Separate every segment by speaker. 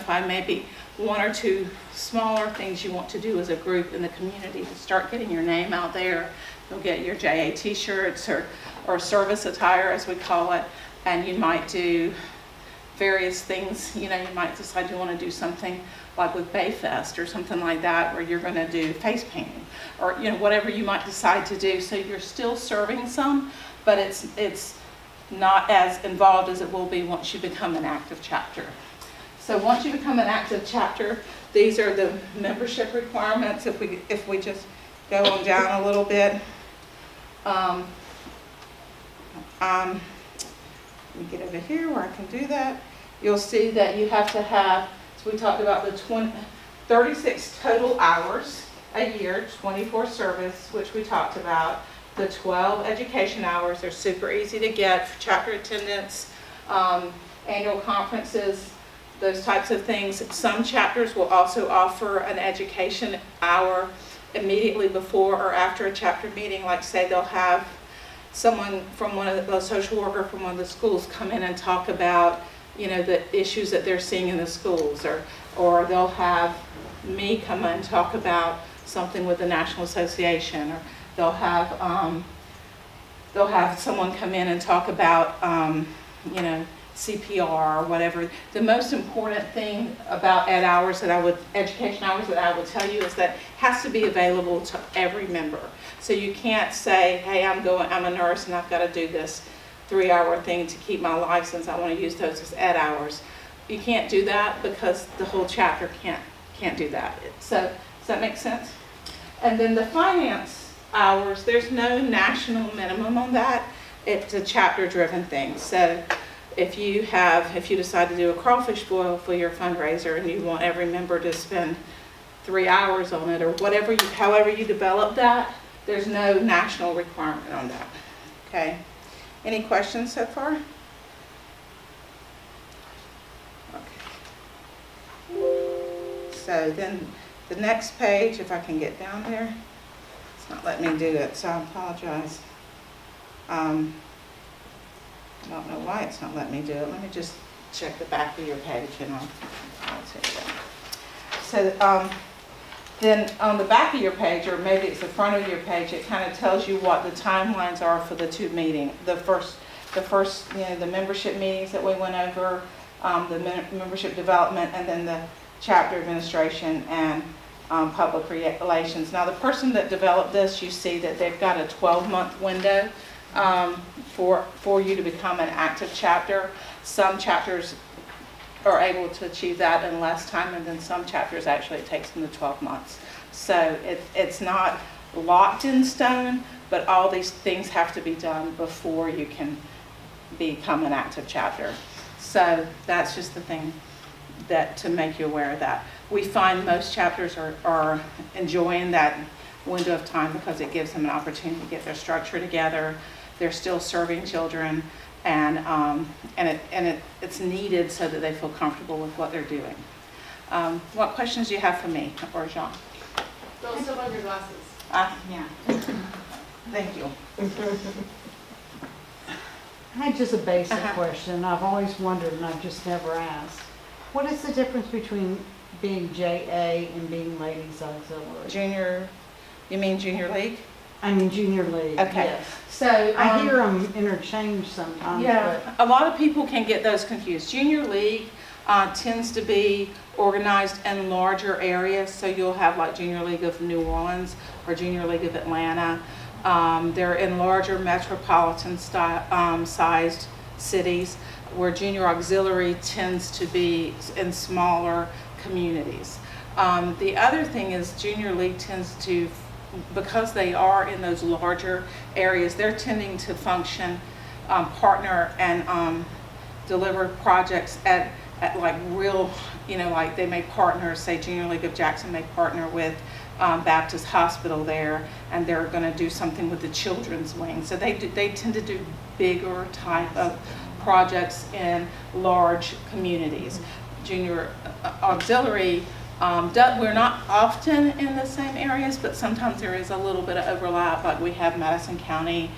Speaker 1: identify maybe one or two smaller things you want to do as a group in the community to start getting your name out there. You'll get your JA t-shirts or service attire, as we call it, and you might do various things. You might decide you want to do something like with Bayfest or something like that, where you're going to do face painting, or whatever you might decide to do. So you're still serving some, but it's not as involved as it will be once you become an active chapter. So once you become an active chapter, these are the membership requirements. If we just go on down a little bit, let me get over here where I can do that. You'll see that you have to have, so we talked about the 36 total hours a year, 24 service, which we talked about. The 12 education hours, they're super easy to get for chapter attendance, annual conferences, those types of things. Some chapters will also offer an education hour immediately before or after a chapter meeting. Like say they'll have someone from a social worker from one of the schools come in and talk about the issues that they're seeing in the schools, or they'll have me come in and talk about something with the National Association, or they'll have someone come in and talk about CPR or whatever. The most important thing about education hours that I would tell you is that it has to be available to every member. So you can't say, hey, I'm a nurse and I've got to do this 3-hour thing to keep my license. I want to use those as ed hours. You can't do that because the whole chapter can't do that. So does that make sense? And then the finance hours, there's no national minimum on that. It's a chapter driven thing. So if you decide to do a crawfish boil for your fundraiser and you want every member to spend 3 hours on it, or however you develop that, there's no national requirement on that. Okay. Any questions so far? Okay. So then the next page, if I can get down there, it's not letting me do it, so I apologize. I don't know why it's not letting me do it. Let me just check the back of your page and I'll take that. So then on the back of your page, or maybe it's the front of your page, it kind of tells you what the timelines are for the two meetings. The first, the membership meetings that we went over, the membership development, and then the chapter administration and public relations. Now the person that developed this, you see that they've got a 12-month window for you to become an active chapter. Some chapters are able to achieve that in less time, and then some chapters actually it takes them to 12 months. So it's not locked in stone, but all these things have to be done before you can become an active chapter. So that's just the thing to make you aware of that. We find most chapters are enjoying that window of time because it gives them an opportunity to get their structure together. They're still serving children, and it's needed so that they feel comfortable with what they're doing. What questions do you have for me or Jean?
Speaker 2: Don't step on your glasses.
Speaker 1: Yeah. Thank you.
Speaker 3: I had just a basic question. I've always wondered, and I've just never asked. What is the difference between being JA and being Ladies Auxiliary?
Speaker 1: You mean junior league?
Speaker 3: I mean junior league.
Speaker 1: Okay.
Speaker 3: Yes.
Speaker 1: So
Speaker 3: I hear them interchanged sometimes.
Speaker 1: Yeah, a lot of people can get those confused. Junior league tends to be organized in larger areas. So you'll have like Junior League of New Orleans or Junior League of Atlanta. They're in larger metropolitan sized cities, where junior auxiliary tends to be in smaller communities. The other thing is junior league tends to, because they are in those larger areas, they're tending to function, partner and deliver projects at like real, like they may partner, say Junior League of Jackson may partner with Baptist Hospital there, and they're going to do something with the children's wing. So they tend to do bigger type of projects in large communities. Junior auxiliary, we're not often in the same areas, but sometimes there is a little bit of overlap. Like we have Madison County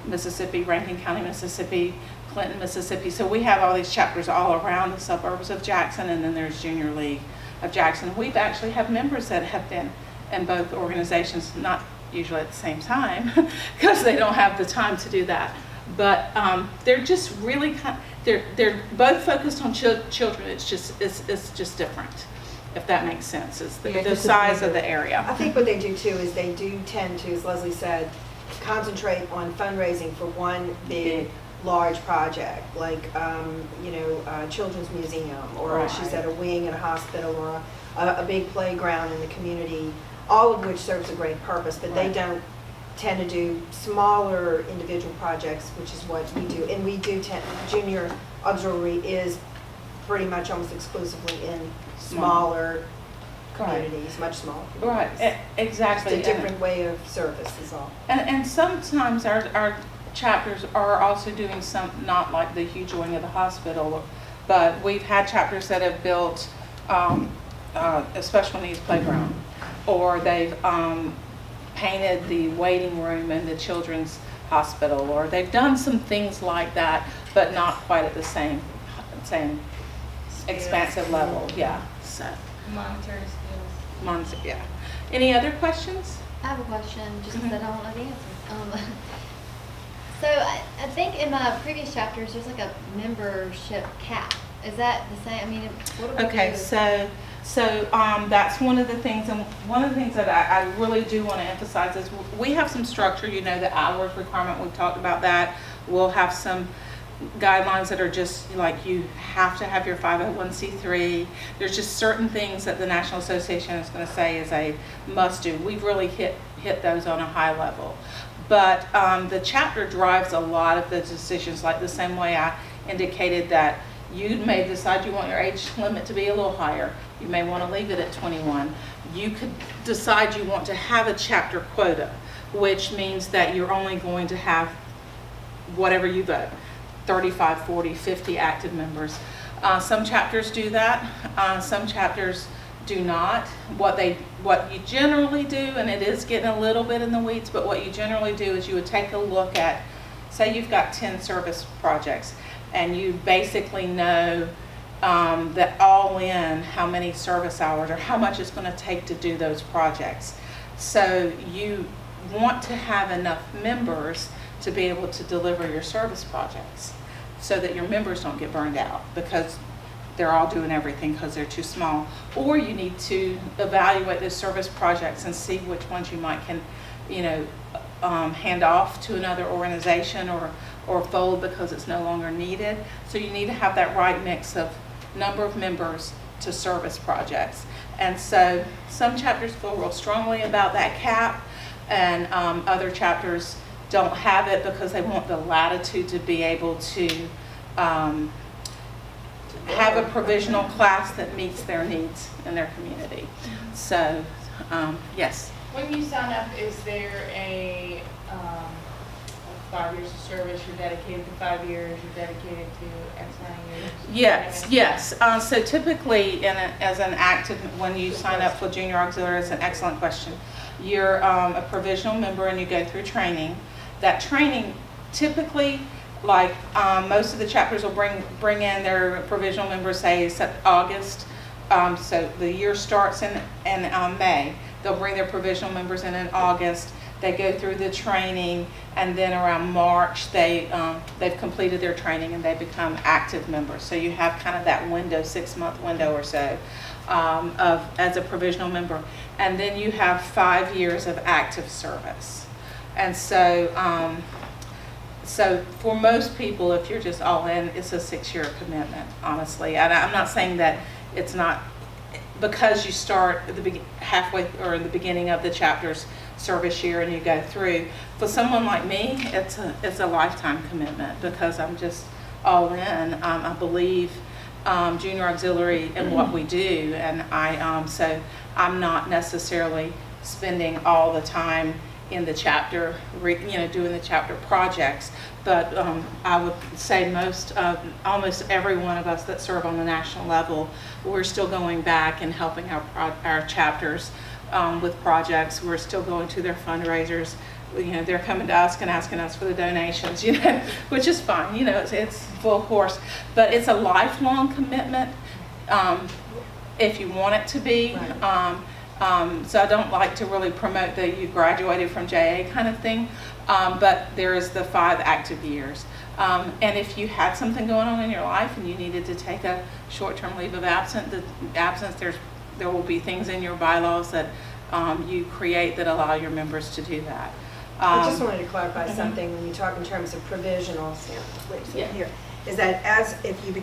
Speaker 1: Mississippi, Rankin County, Mississippi, Clinton, Mississippi. So we have all these chapters all around the suburbs of Jackson, and then there's Junior League of Jackson. We've actually have members that have been in both organizations, not usually at the same time, because they don't have the time to do that. But they're just really they're both focused on children. It's just different, if that makes sense. It's the,
Speaker 3: Yeah,
Speaker 1: the
Speaker 3: just
Speaker 1: size
Speaker 3: a
Speaker 1: of the area.
Speaker 4: I think what they do too is they do tend to, as Leslie said, concentrate on fundraising for one big, large project, like, Children's Museum, or
Speaker 1: Right.
Speaker 4: she said a wing in a hospital, or a big playground in the community, all of which serves a great purpose, but they
Speaker 1: Right.
Speaker 4: don't tend to do smaller individual projects, which is what we do. And we do Junior Auxiliary is pretty much almost exclusively in smaller communities, much smaller
Speaker 1: Right,
Speaker 4: communities.
Speaker 1: exactly.
Speaker 4: It's a different way of service is all.
Speaker 1: And sometimes our chapters are also doing some, not like the huge wing of the hospital, but we've had chapters that have built a special needs playground, or they've painted the waiting room in the children's hospital, or they've done some things like that, but not quite at the same expansive level. Yeah, so,
Speaker 2: Monetary skills.
Speaker 1: yeah. Any other questions?
Speaker 5: I have a question, just because
Speaker 1: Mhm.
Speaker 5: I don't know the answer. So I think in my previous chapters, there's like a membership cap. Is that the same? I mean, what do we
Speaker 1: Okay,
Speaker 5: do?
Speaker 1: so that's one of the things, and one of the things that I really do want to emphasize is we have some structure, the hours requirement, we've talked about that. We'll have some guidelines that are just like, you have to have your 501c3. There's just certain things that the National Association is going to say is a must do. We've really hit those on a high level. But the chapter drives a lot of the decisions, like the same way I indicated that you may decide you want your age limit to be a little higher. You may want to leave it at 21. You could decide you want to have a chapter quota, which means that you're only going to have whatever you vote, 35, 40, 50 active members. Some chapters do that. Some chapters do not. What you generally do, and it is getting a little bit in the weeds, but what you generally do is you would take a look at, say you've got 10 service projects, and you basically know that all in how many service hours or how much it's going to take to do those projects. So you want to have enough members to be able to deliver your service projects, so that your members don't get burned out because they're all doing everything because they're too small. Or you need to evaluate those service projects and see which ones you might can, hand off to another organization or fold because it's no longer needed. So you need to have that right mix of number of members to service projects. And so some chapters feel real strongly about that cap, and other chapters don't have it because they want the latitude to be able to have a provisional class that meets their needs in their community. So, yes.
Speaker 2: When you sign up, is there a 5 years of service, you're dedicated to 5 years, you're dedicated to X amount of years?
Speaker 1: Yes. So typically, as an active, when you sign up for Junior Auxiliary, it's an excellent question. You're a provisional member and you go through training. That training typically, like most of the chapters will bring in their provisional members, say August. So the year starts in May. They'll bring their provisional members in August. They go through the training, and then around March they've completed their training and they become active members. So you have kind of that window, 6-month window or so, as a provisional member, and then you have 5 years of active service. And so, so for most people, if you're just all in, it's a 6-year commitment, honestly. And I'm not saying that it's not, because you start at the halfway or in the beginning of the chapter's service year and you go through. For someone like me, it's a lifetime commitment because I'm just all in. I believe Junior Auxiliary and what we do, and so I'm not necessarily spending all the time in the chapter, doing the chapter projects, but I would say almost every one of us that serve on the national level, we're still going back and helping our chapters with projects. We're still going to their fundraisers. they're coming to us and asking us for the donations, which is fine, it's full course. But it's a lifelong commitment, if you want it to be. So I don't like to really promote the you graduated from JA kind of thing, but there is the 5 active years. And if you had something going on in your life and you needed to take a short-term leave of absence, there will be things in your bylaws that you create that allow your members to do that.
Speaker 4: I just wanted to clarify something when you talk in terms of provisional,
Speaker 1: Yeah.
Speaker 4: here, is that if you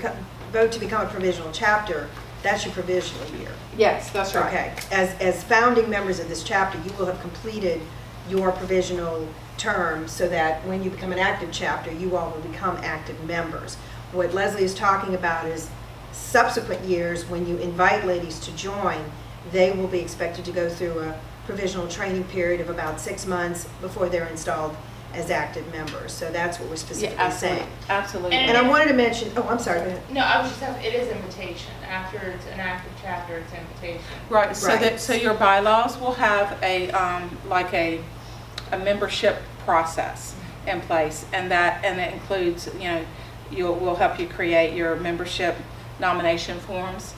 Speaker 4: vote to become a provisional chapter, that's your provisional year.
Speaker 1: Yes, that's right.
Speaker 4: Okay, as founding members of this chapter, you will have completed your provisional term so that when you become an active chapter, you all will become active members. What Leslie is talking about is subsequent years, when you invite ladies to join, they will be expected to go through a provisional training period of about 6 months before they're installed as active members. So that's what we're specifically saying.
Speaker 1: Absolutely.
Speaker 4: And I wanted to mention, I'm sorry, go ahead.
Speaker 2: No, I was just saying, it is invitation. After it's an active chapter, it's invitation.
Speaker 1: Right, so
Speaker 4: Right.
Speaker 1: so your bylaws will have like a membership process in place, and it includes, we'll help you create your membership nomination forms.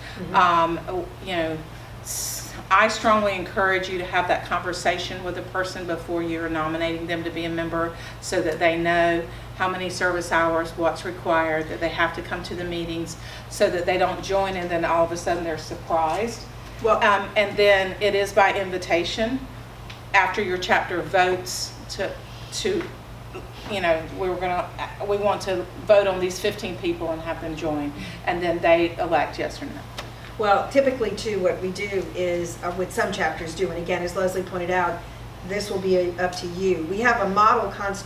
Speaker 1: I strongly encourage you to have that conversation with a person before you're nominating them to be a member, so that they know how many service hours, what's required, that they have to come to the meetings, so that they don't join and then all of a sudden they're surprised.
Speaker 4: Well,
Speaker 1: And then it is by invitation after your chapter votes to we want to vote on these 15 people and have them join, and then they elect yes or no.
Speaker 4: well, typically too, what we do is, what some chapters do, and again, as Leslie pointed out, this will be up to you. We have a model constitution